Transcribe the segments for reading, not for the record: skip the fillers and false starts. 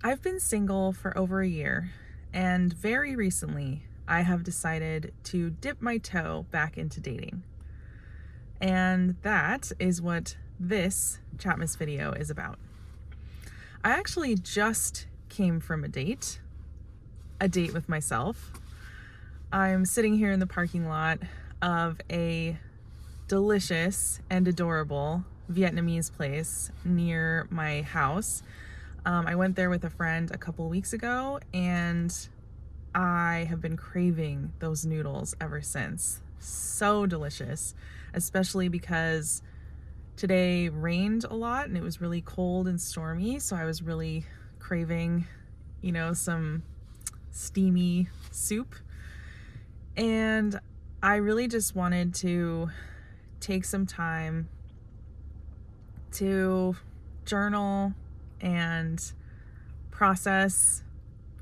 I've been single for over a year, and very recently I have decided to dip my toe back into dating. And that is what this Chatmas video is about. I actually just came from a date with myself. I'm sitting here in the parking lot of a delicious and adorable Vietnamese place near my house. I went there with a friend a couple weeks ago, and I have been craving those noodles ever since. So delicious, especially because today rained a lot and it was really cold and stormy, so I was really craving, some steamy soup. And I really just wanted to take some time to journal and process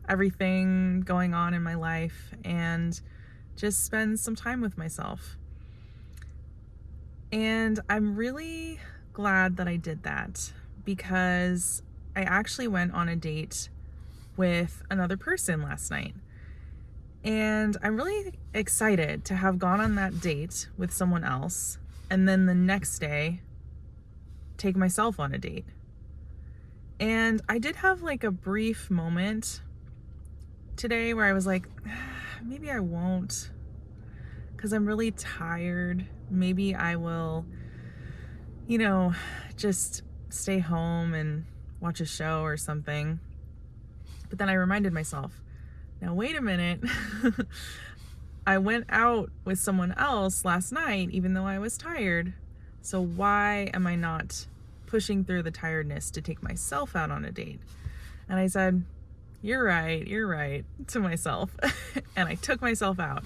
everything going on in my life and just spend some time with myself. And I'm really glad that I did that, because I actually went on a date with another person last night. And I'm really excited to have gone on that date with someone else and then the next day take myself on a date. And I did have like a brief moment today where I was like, maybe I won't, because I'm really tired. Maybe I will, just stay home and watch a show or something. But then I reminded myself, now wait a minute. I went out with someone else last night, even though I was tired. So why am I not pushing through the tiredness to take myself out on a date? And I said, you're right, to myself. And I took myself out.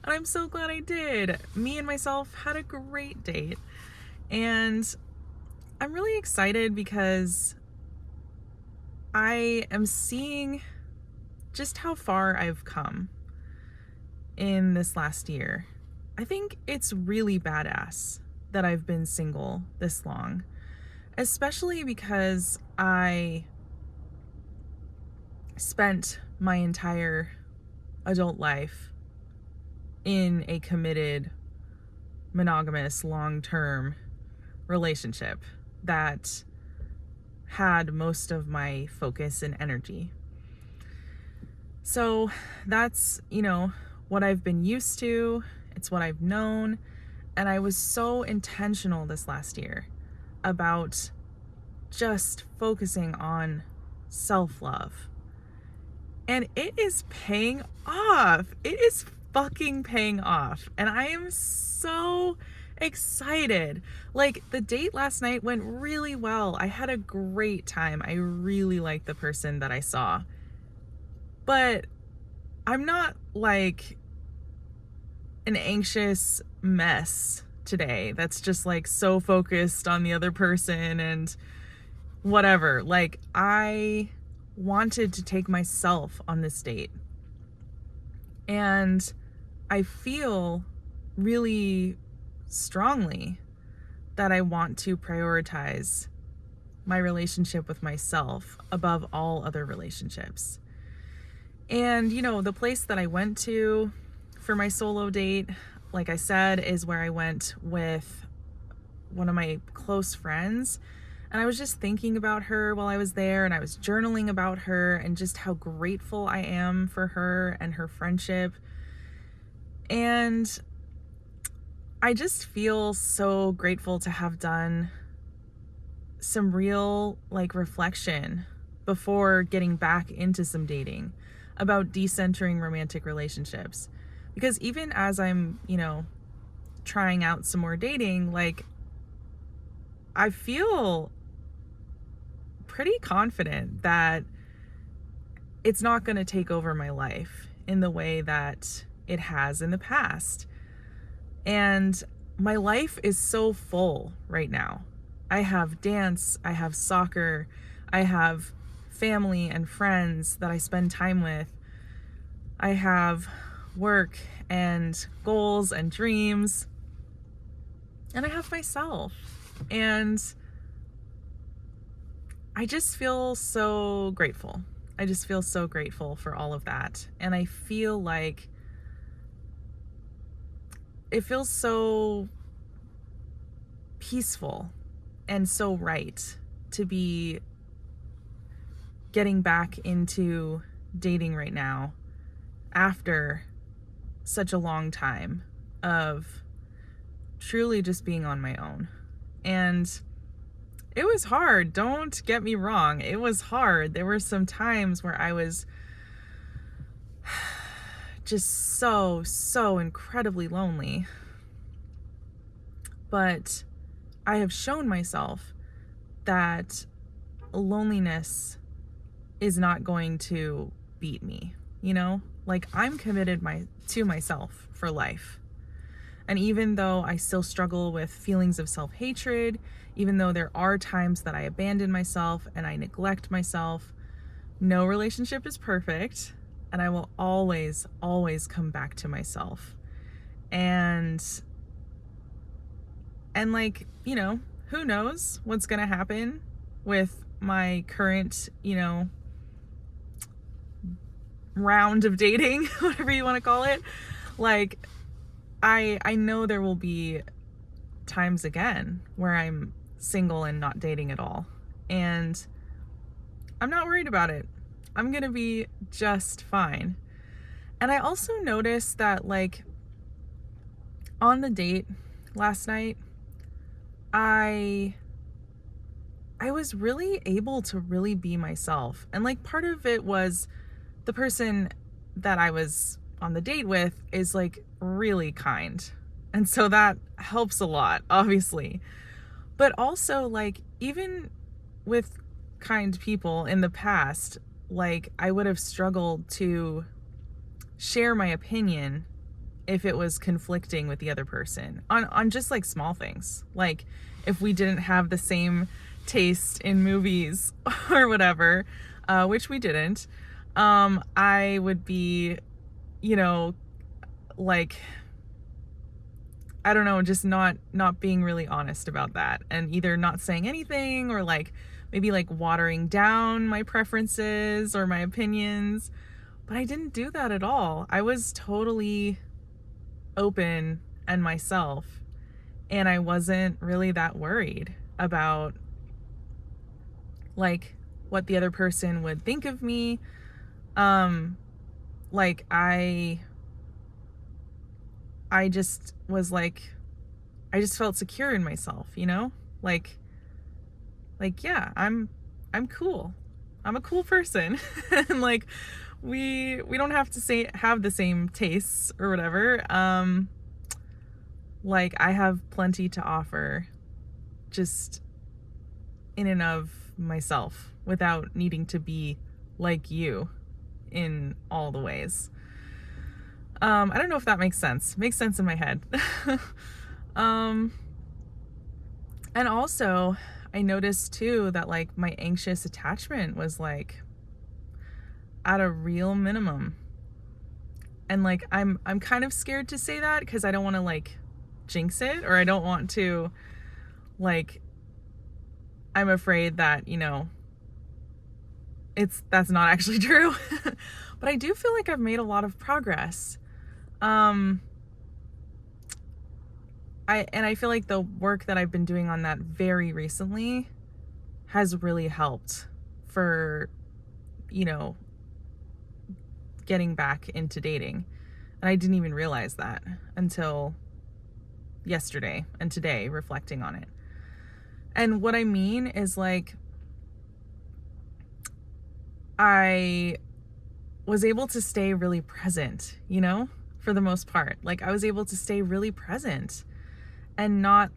And I'm so glad I did. Me and myself had a great date. And I'm really excited because I am seeing just how far I've come in this last year. I think it's really badass that I've been single this long, especially because I spent my entire adult life in a committed, monogamous, long-term relationship that had most of my focus and energy. So that's, what I've been used to. It's what I've known. And I was so intentional this last year about just focusing on self-love. And it is paying off. It is fucking paying off. And I am so excited. Like, the date last night went really well. I had a great time. I really liked the person that I saw. But I'm not like an anxious mess today that's just like so focused on the other person and whatever. Like, I wanted to take myself on this date. And I feel really strongly that I want to prioritize my relationship with myself above all other relationships. And, the place that I went to for my solo date, like I said, is where I went with one of my close friends. And I was just thinking about her while I was there, and I was journaling about her and just how grateful I am for her and her friendship. And I just feel so grateful to have done some real reflection before getting back into some dating about decentering romantic relationships. Because even as I'm, trying out some more dating, I feel pretty confident that it's not going to take over my life in the way that it has in the past. And my life is so full right now. I have dance, I have soccer, I have family and friends that I spend time with. I have work and goals and dreams. And I have myself. And I just feel so grateful. I just feel so grateful for all of that. And I feel like it feels so peaceful and so right to be getting back into dating right now after such a long time of truly just being on my own. And it was hard. Don't get me wrong. It was hard. There were some times where I was just so incredibly lonely. But I have shown myself that loneliness is not going to beat me, you know? Like, I'm committed to myself for life. And even though I still struggle with feelings of self-hatred, even though there are times that I abandon myself and I neglect myself, no relationship is perfect, and I will always come back to myself. And like, you know, who knows what's gonna happen with my current, you know, round of dating, whatever you want to call it. Like, I know there will be times again where I'm single and not dating at all. And I'm not worried about it. I'm going to be just fine. And I also noticed that, like, on the date last night, I was really able to really be myself. And like, part of it was the person that I was on the date with is like really kind. And so that helps a lot, obviously. But also, like, even with kind people in the past, like, I would have struggled to share my opinion if it was conflicting with the other person on just like small things. Like, if we didn't have the same taste in movies or whatever, which we didn't, I would be, you know, like, I don't know, just not being really honest about that, and either not saying anything or like maybe like watering down my preferences or my opinions. But I didn't do that at all. I was totally open and myself, and I wasn't really that worried about like what the other person would think of me. Like, I just was like, I just felt secure in myself, you know? Like, yeah, I'm cool. I'm a cool person. And like, we don't have to have the same tastes or whatever. Like, I have plenty to offer just in and of myself without needing to be like you in all the ways. I don't know if that makes sense. Makes sense in my head. And also, I noticed too that like my anxious attachment was like at a real minimum. And like, I'm kind of scared to say that because I don't want to like jinx it, or I don't want to, like, I'm afraid that, you know, that's not actually true. But I do feel like I've made a lot of progress. I feel like the work that I've been doing on that very recently has really helped for, you know, getting back into dating. And I didn't even realize that until yesterday and today, reflecting on it. And what I mean is, like, I was able to stay really present, you know, for the most part. Like, I was able to stay really present and not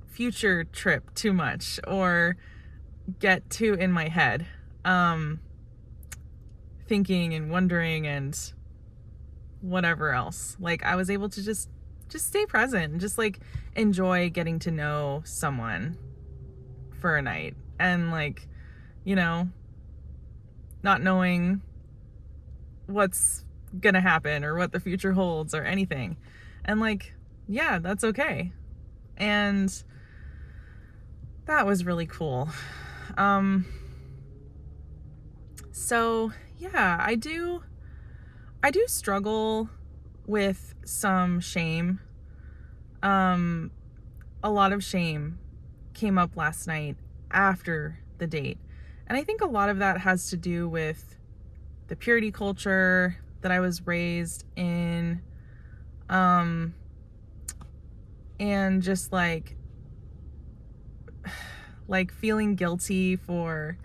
future trip too much or get too in my head, thinking and wondering and whatever else. Like, I was able to just stay present and just like enjoy getting to know someone for a night, and like, you know, not knowing what's gonna happen or what the future holds or anything. And like, yeah, that's okay. And that was really cool. So yeah, I do struggle with some shame. A lot of shame came up last night after the date. And I think a lot of that has to do with the purity culture that I was raised in. And just like feeling guilty for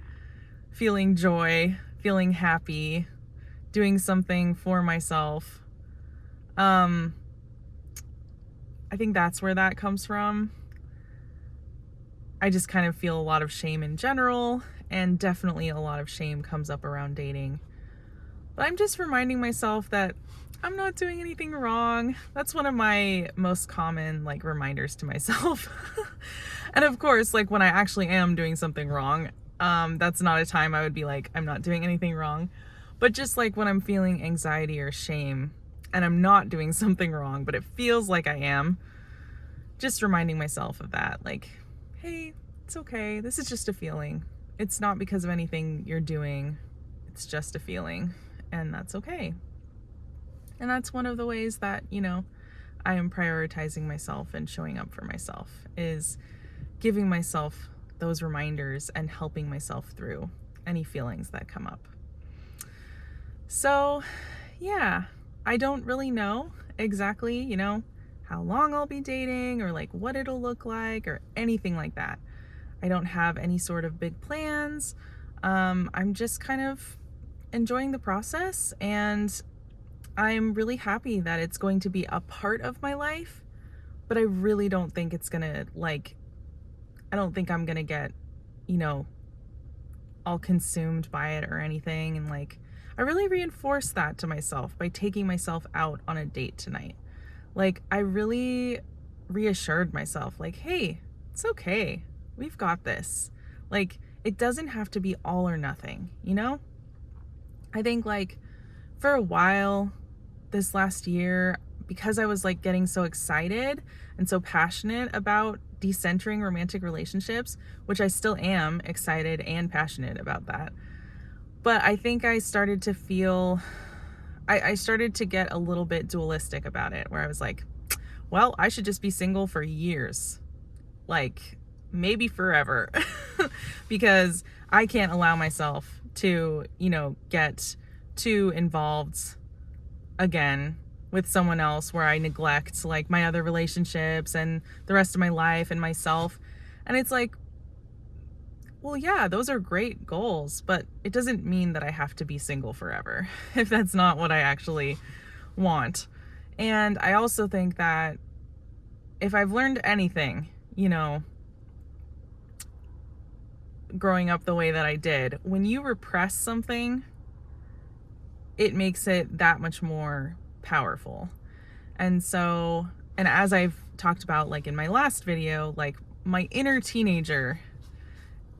feeling joy, feeling happy, doing something for myself. I think that's where that comes from. I just kind of feel a lot of shame in general, and definitely a lot of shame comes up around dating. But I'm just reminding myself that I'm not doing anything wrong. That's one of my most common reminders to myself. And of course, when I actually am doing something wrong, that's not a time I would be like, I'm not doing anything wrong. But just when I'm feeling anxiety or shame and I'm not doing something wrong, but it feels like I am, just reminding myself of that. Hey, it's okay. This is just a feeling. It's not because of anything you're doing. It's just a feeling, and that's okay. And that's one of the ways that, I am prioritizing myself and showing up for myself, is giving myself those reminders and helping myself through any feelings that come up. So, yeah, I don't really know exactly, how long I'll be dating or what it'll look like or anything like that. I don't have any sort of big plans. I'm just kind of enjoying the process, and I'm really happy that it's going to be a part of my life, but I really don't think it's gonna I don't think I'm gonna get, all consumed by it or anything. And I really reinforced that to myself by taking myself out on a date tonight. I really reassured myself, hey, it's okay. We've got this. It doesn't have to be all or nothing, I think for a while this last year, because I was getting so excited and so passionate about decentering romantic relationships, which I still am excited and passionate about that. But I think I started to feel, I started to get a little bit dualistic about it, where I was like, well, I should just be single for years, maybe forever, because I can't allow myself to, get too involved again with someone else where I neglect my other relationships and the rest of my life and myself. And it's well, yeah, those are great goals, but it doesn't mean that I have to be single forever if that's not what I actually want. And I also think that if I've learned anything, growing up the way that I did, when you repress something, it makes it that much more powerful. And so, and as I've talked about in my last video, my inner teenager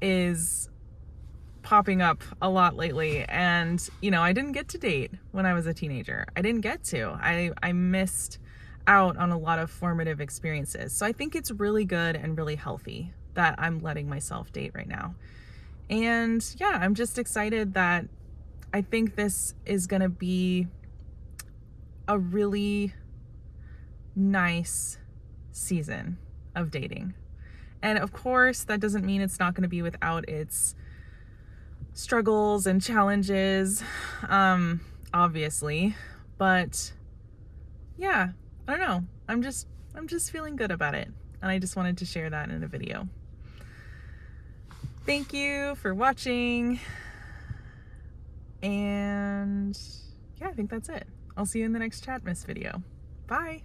is popping up a lot lately. And I didn't get to date when I was a teenager. I didn't get to. I missed out on a lot of formative experiences. So I think it's really good and really healthy that I'm letting myself date right now. And yeah, I'm just excited that I think this is going to be a really nice season of dating. And of course, that doesn't mean it's not going to be without its struggles and challenges, obviously. But yeah, I don't know. I'm just feeling good about it. And I just wanted to share that in a video. Thank you for watching. And yeah, I think that's it. I'll see you in the next Chatmas video. Bye.